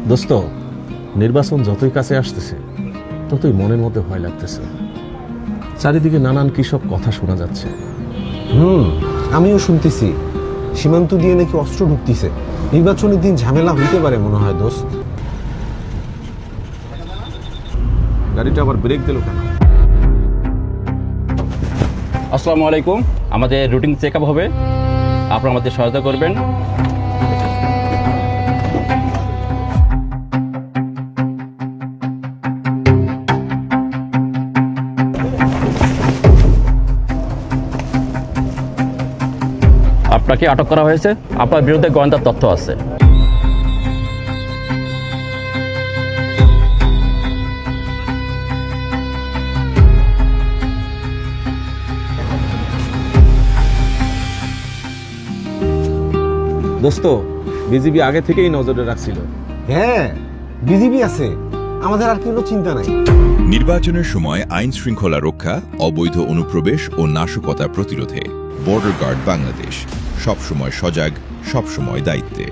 দোস্ত, নির্বাচন যতই কাছে আসতেছে ততই মনের মধ্যে ভয় লাগতেছে। চারিদিকে নানান কৃষক কথা শোনা যাচ্ছে। আমিও শুনতেছি সীমান্ত দিয়ে নাকি অস্ত্র ঢুকতেছে। নির্বাচনের দিন ঝামেলা হইতে পারে মনে হয় দোস্ত। গাড়িটা আবার ব্রেক দিল কেন? আসসালামু আলাইকুম, আমাদের রুটিন চেক আপ হবে, আপনারা আমাদের সহায়তা করবেন। আপনাকে আটক করা হয়েছে, আপনার বিরুদ্ধে গোয়েন্দার তথ্য আছে। দোস্ত, বিজিবি আগে থেকেই নজরে রাখছিল। হ্যাঁ, বিজিবি আছে, আমাদের আর কোনো চিন্তা নাই। নির্বাচনের সময় আইন শৃঙ্খলা রক্ষা, অবৈধ অনুপ্রবেশ ও নাশকতা প্রতিরোধে বর্ডার গার্ড বাংলাদেশ সবসময় সজাগ, সবসময় দায়িত্বে।